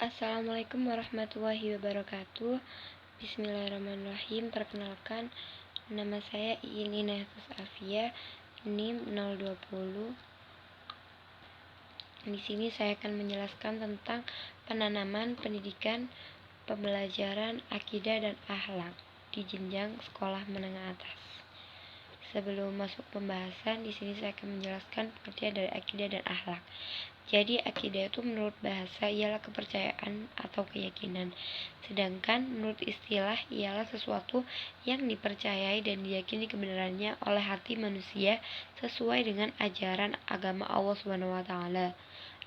Assalamualaikum warahmatullahi wabarakatuh. Bismillahirrahmanirrahim. Perkenalkan, nama saya Iin Inatus Afia, NIM 020. Di sini saya akan menjelaskan tentang penanaman pendidikan, pembelajaran akidah dan akhlak di jenjang sekolah menengah atas. Sebelum masuk pembahasan, di sini saya akan menjelaskan pengertian dari akidah dan akhlak. Jadi akidah itu menurut bahasa ialah kepercayaan atau keyakinan. Sedangkan menurut istilah ialah sesuatu yang dipercayai dan diyakini kebenarannya oleh hati manusia sesuai dengan ajaran agama Allah SWT.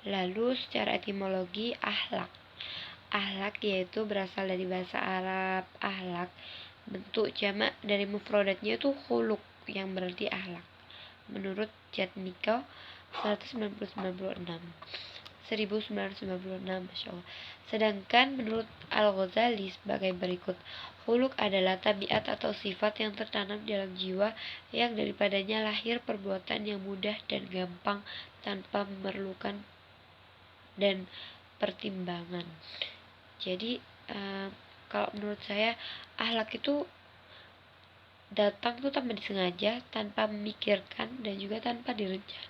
Lalu secara etimologi akhlak. Akhlak yaitu berasal dari bahasa Arab akhlak. Bentuk jamak dari mufradatnya itu khuluq yang berarti akhlak. Menurut Jatmiko 1996, Masya Allah. Sedangkan menurut Al-Ghazali sebagai berikut, khuluq adalah tabiat atau sifat yang tertanam dalam jiwa yang daripadanya lahir perbuatan yang mudah dan gampang tanpa memerlukan dan pertimbangan. Jadi kalau menurut saya akhlak itu datang tuh tanpa disengaja, tanpa memikirkan, dan juga tanpa direncana.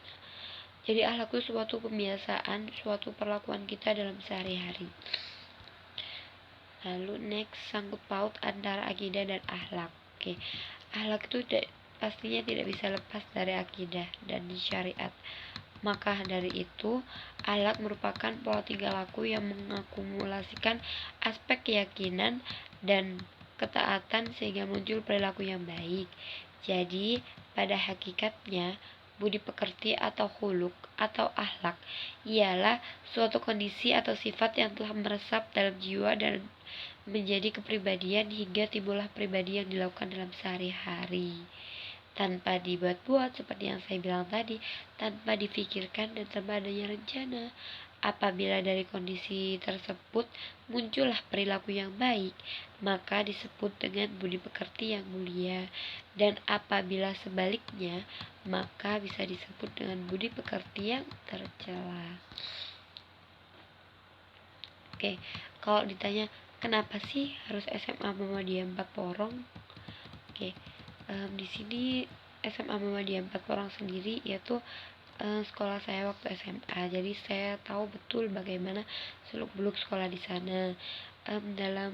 Jadi akhlak itu suatu kebiasaan, suatu perlakuan kita dalam sehari-hari. Lalu next, sangkut paut antara akidah dan akhlak. Oke, akhlak itu pastinya tidak bisa lepas dari akidah dan syariat. Maka dari itu, akhlak merupakan pola tingkah laku yang mengakumulasikan aspek keyakinan dan ketaatan sehingga muncul perilaku yang baik. Jadi, pada hakikatnya, budi pekerti atau khuluq atau akhlak ialah suatu kondisi atau sifat yang telah meresap dalam jiwa dan menjadi kepribadian hingga timbullah pribadi yang dilakukan dalam sehari-hari tanpa dibuat-buat seperti yang saya bilang tadi, tanpa difikirkan dan tanpa adanya rencana. Apabila dari kondisi tersebut muncullah perilaku yang baik, maka disebut dengan budi pekerti yang mulia. Dan apabila sebaliknya, maka bisa disebut dengan budi pekerti yang tercela. Oke, kalau ditanya kenapa sih harus SMA Muhammadiyah 4 Porong? Oke, di sini SMA Muhammadiyah 4 Porong sendiri yaitu sekolah saya waktu SMA. Jadi saya tahu betul bagaimana seluk-beluk sekolah di sana. Dalam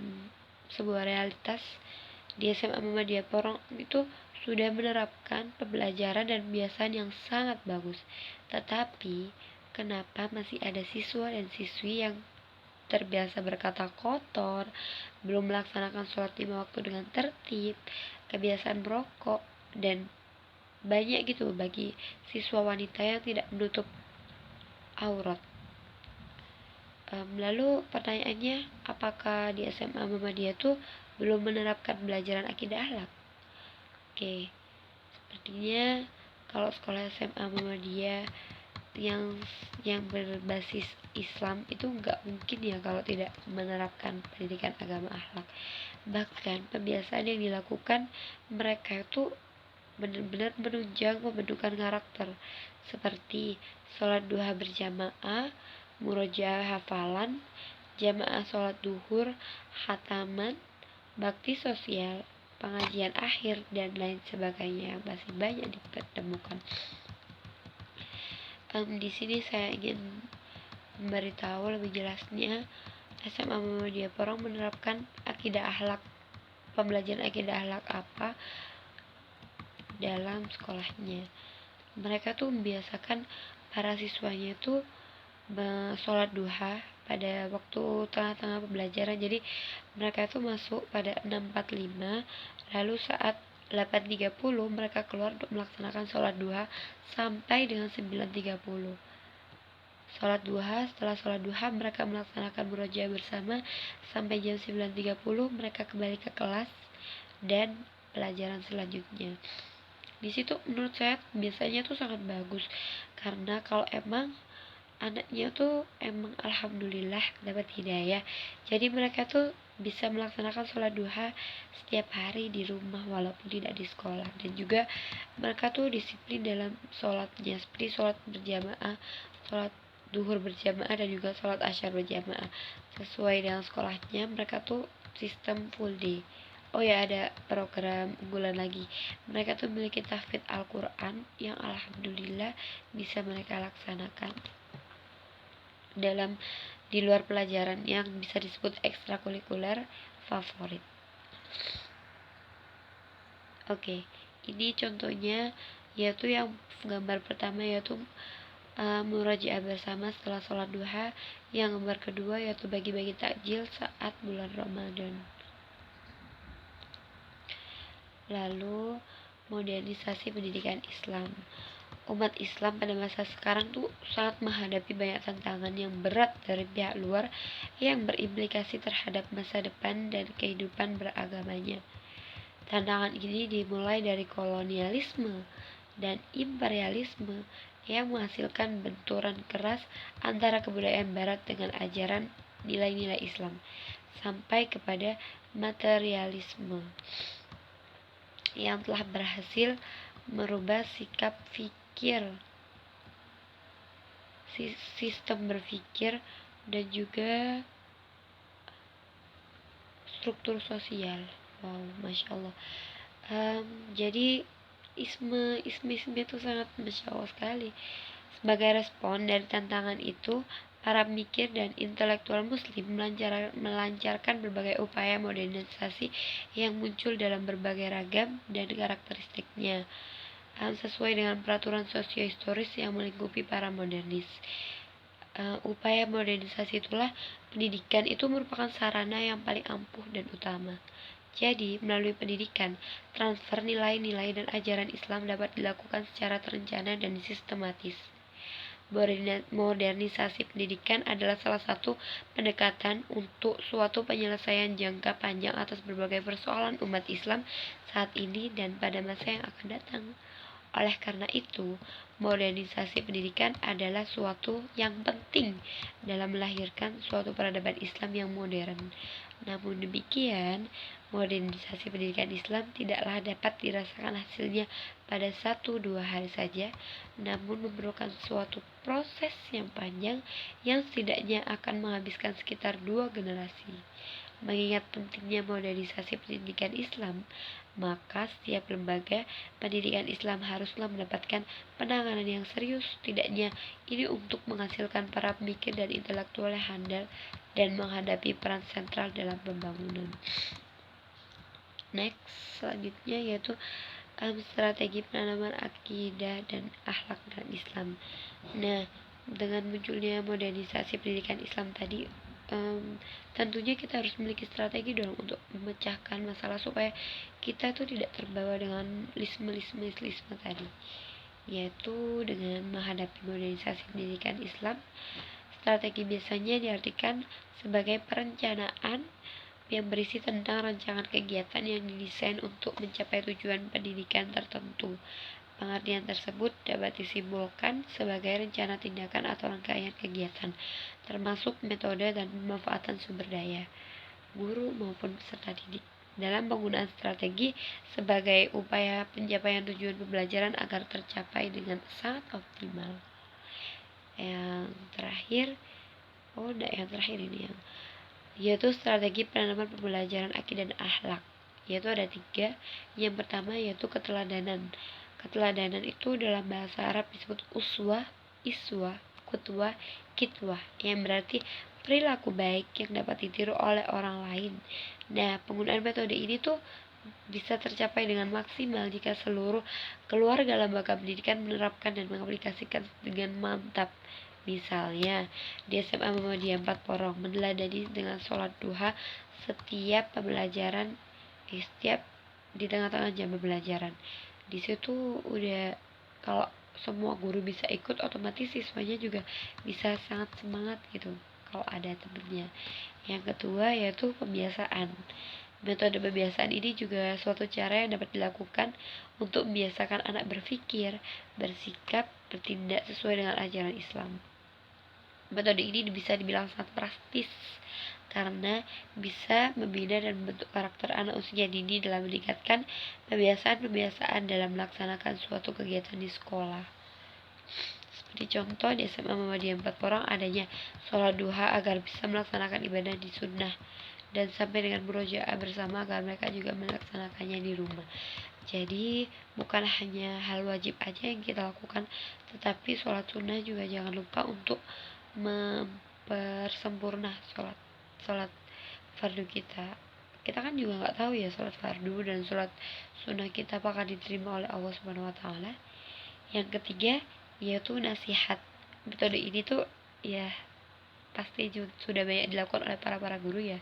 sebuah realitas di SMA Muhammadiyah Porong itu sudah menerapkan pembelajaran dan kebiasaan yang sangat bagus. Tetapi kenapa masih ada siswa dan siswi yang terbiasa berkata kotor, belum melaksanakan sholat 5 waktu dengan tertib, kebiasaan merokok, dan banyak gitu bagi siswa wanita yang tidak menutup aurat. Lalu pertanyaannya, apakah di SMA Muhammadiyah itu belum menerapkan pelajaran akidah akhlak? Oke, sepertinya kalau sekolah SMA Muhammadiyah yang berbasis Islam itu nggak mungkin ya kalau tidak menerapkan pendidikan agama akhlak. Bahkan pembiasaan yang dilakukan mereka itu benar-benar menunjang pembentukan karakter seperti sholat duha berjamaah, murojaah hafalan, jamaah sholat duhur, khataman, bakti sosial, pengajian akhir, dan lain sebagainya. Masih banyak ditemukan. Di sini saya ingin memberitahu lebih jelasnya SMA Muhammadiyah Porong menerapkan akidah akhlak, pembelajaran akidah akhlak apa dalam sekolahnya. Mereka tuh membiasakan para siswanya itu sholat duha pada waktu tengah-tengah pembelajaran. Jadi mereka itu masuk pada 6.45, lalu saat 8.30 mereka keluar untuk melaksanakan sholat duha sampai dengan 9.30. Sholat duha, setelah sholat duha mereka melaksanakan murojaah bersama sampai jam 9.30 mereka kembali ke kelas dan pelajaran selanjutnya. Di situ menurut saya biasanya tuh sangat bagus, karena kalau emang anaknya tuh emang alhamdulillah dapat hidayah, jadi mereka tuh bisa melaksanakan sholat duha setiap hari di rumah walaupun tidak di sekolah. Dan juga mereka tuh disiplin dalam sholatnya, seperti sholat berjamaah, sholat duhur berjamaah dan juga sholat asyar berjamaah. Sesuai dengan sekolahnya, mereka tuh sistem full day. Oh ya, ada program unggulan lagi. Mereka tuh memiliki tahfidz Al-Quran yang alhamdulillah bisa mereka laksanakan dalam di luar pelajaran yang bisa disebut ekstrakurikuler favorit. Oke, ini contohnya yaitu yang gambar pertama yaitu murajaah bersama setelah sholat duha. Yang gambar kedua yaitu bagi-bagi takjil saat bulan Ramadan. Lalu modernisasi pendidikan Islam. Umat Islam pada masa sekarang tuh sangat menghadapi banyak tantangan yang berat dari pihak luar yang berimplikasi terhadap masa depan dan kehidupan beragamanya. Tantangan ini dimulai dari kolonialisme dan imperialisme yang menghasilkan benturan keras antara kebudayaan barat dengan ajaran nilai-nilai Islam, sampai kepada materialisme yang telah berhasil merubah sikap fikir, sistem berpikir, dan juga struktur sosial. Wow, masya Allah. Jadi isme itu sangat masya Allah sekali. Sebagai respon dari tantangan itu, para pemikir dan intelektual muslim melancarkan berbagai upaya modernisasi yang muncul dalam berbagai ragam dan karakteristiknya, sesuai dengan peraturan sosio-historis yang melingkupi para modernis. Upaya modernisasi itulah pendidikan itu merupakan sarana yang paling ampuh dan utama. Jadi, melalui pendidikan, transfer nilai-nilai dan ajaran Islam dapat dilakukan secara terencana dan sistematis. Modernisasi pendidikan adalah salah satu pendekatan untuk suatu penyelesaian jangka panjang atas berbagai persoalan umat Islam saat ini dan pada masa yang akan datang. Oleh karena itu, modernisasi pendidikan adalah suatu yang penting dalam melahirkan suatu peradaban Islam yang modern. Namun demikian, modernisasi pendidikan Islam tidaklah dapat dirasakan hasilnya pada 1-2 hari saja, namun memerlukan suatu proses yang panjang yang setidaknya akan menghabiskan sekitar 2 generasi. Mengingat pentingnya modernisasi pendidikan Islam, maka setiap lembaga pendidikan Islam haruslah mendapatkan penanganan yang serius, tidaknya ini untuk menghasilkan para pemikir dan intelektual yang handal dan menghadapi peran sentral dalam pembangunan. Next, selanjutnya yaitu strategi penanaman akidah dan akhlak dalam Islam. Nah, dengan munculnya modernisasi pendidikan Islam tadi, tentunya kita harus memiliki strategi dong untuk memecahkan masalah supaya kita tuh tidak terbawa dengan lisme tadi, yaitu dengan menghadapi modernisasi pendidikan Islam. Strategi biasanya diartikan sebagai perencanaan yang berisi tentang rancangan kegiatan yang didesain untuk mencapai tujuan pendidikan tertentu. Pengertian tersebut dapat disimpulkan sebagai rencana tindakan atau rangkaian kegiatan, termasuk metode dan pemanfaatan sumber daya, guru maupun peserta didik, dalam penggunaan strategi sebagai upaya pencapaian tujuan pembelajaran agar tercapai dengan sangat optimal. Yang terakhir ini yaitu strategi penanaman pembelajaran akidah dan akhlak, yaitu ada 3. Yang pertama yaitu keteladanan. Keteladanan itu dalam bahasa Arab disebut uswah, iswah, kutwah, kitwah, yang berarti perilaku baik yang dapat ditiru oleh orang lain. Nah, penggunaan metode ini tuh bisa tercapai dengan maksimal jika seluruh keluarga lembaga pendidikan menerapkan dan mengaplikasikan dengan mantap. Misalnya, di SMA Muhammadiyah 4 Porong meneladani dengan sholat duha setiap pembelajaran, setiap di tengah-tengah jam pembelajaran. Di situ udah, kalau semua guru bisa ikut, otomatis siswanya juga bisa sangat semangat gitu kalau ada temennya. Yang kedua yaitu pembiasaan. Metode pembiasaan ini juga suatu cara yang dapat dilakukan untuk membiasakan anak berpikir, bersikap, bertindak sesuai dengan ajaran Islam. Metode ini bisa dibilang sangat praktis karena bisa membina dan membentuk karakter anak usia dini dalam meningkatkan pembiasaan dalam melaksanakan suatu kegiatan di sekolah. Seperti contoh di SMA Muhammadiyah 4 Porong adanya sholat duha agar bisa melaksanakan ibadah di sunnah, dan sampai dengan murojaah bersama agar mereka juga melaksanakannya di rumah. Jadi bukan hanya hal wajib aja yang kita lakukan, tetapi sholat sunnah juga jangan lupa untuk mempersempurna sholat fardu kita. Kita kan juga nggak tahu ya sholat fardu dan sholat sunnah kita apakah diterima oleh Allah Subhanahu Wa Taala. Yang ketiga yaitu nasihat. Metode ini tuh ya pasti sudah banyak dilakukan oleh para guru ya.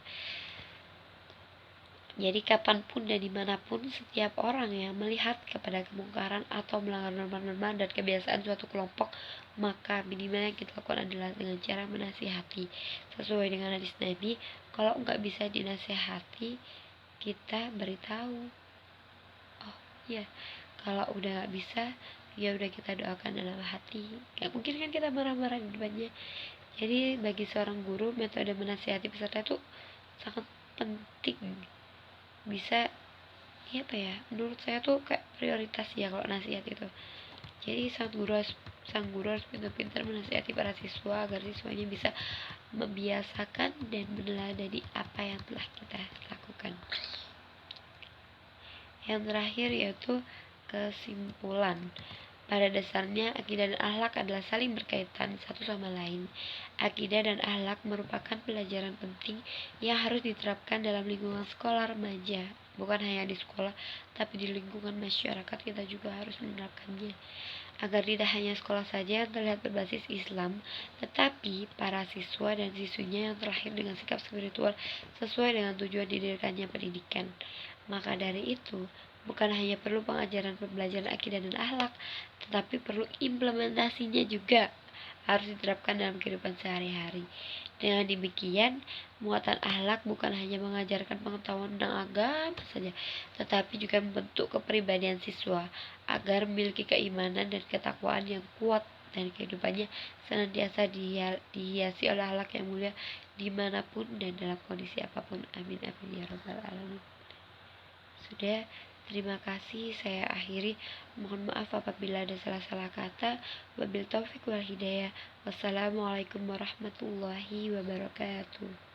Jadi kapanpun dan dimanapun setiap orang yang melihat kepada kemungkaran atau melanggar norma-norma dan kebiasaan suatu kelompok, maka minimal yang kita lakukan adalah dengan cara menasihati. Sesuai dengan hadis Nabi, kalau nggak bisa dinasihati, kita beritahu. Oh iya, kalau udah nggak bisa, ya udah kita doakan dalam hati. Gak mungkin kan kita marah-marah di depannya. Jadi bagi seorang guru, metode menasihati peserta itu sangat penting. Bisa ya apa ya, menurut saya tuh kayak prioritas ya kalau nasihat itu. Jadi sang guru harus pintar-pintar menasihati para siswa agar siswanya bisa membiasakan dan meneladani apa yang telah kita lakukan. Yang terakhir yaitu kesimpulan. Pada dasarnya, akidah dan akhlak adalah saling berkaitan satu sama lain. Akidah dan akhlak merupakan pelajaran penting yang harus diterapkan dalam lingkungan sekolah remaja. Bukan hanya di sekolah, tapi di lingkungan masyarakat kita juga harus menerapkannya. Agar tidak hanya sekolah saja yang terlihat berbasis Islam, tetapi para siswa dan siswinya yang terlahir dengan sikap spiritual sesuai dengan tujuan didirikannya pendidikan. Maka dari itu, bukan hanya perlu pembelajaran akidah dan akhlak, tetapi perlu implementasinya juga harus diterapkan dalam kehidupan sehari-hari. Dengan demikian, muatan akhlak bukan hanya mengajarkan pengetahuan tentang agama saja, tetapi juga membentuk kepribadian siswa agar memiliki keimanan dan ketakwaan yang kuat dan kehidupannya senantiasa dihiasi oleh akhlak yang mulia dimanapun dan dalam kondisi apapun. Amin amin ya rabbal alamin. Sudah, terima kasih, saya akhiri. Mohon maaf apabila ada salah-salah kata. Wabil taufik wal hidayah. Wassalamualaikum warahmatullahi wabarakatuh.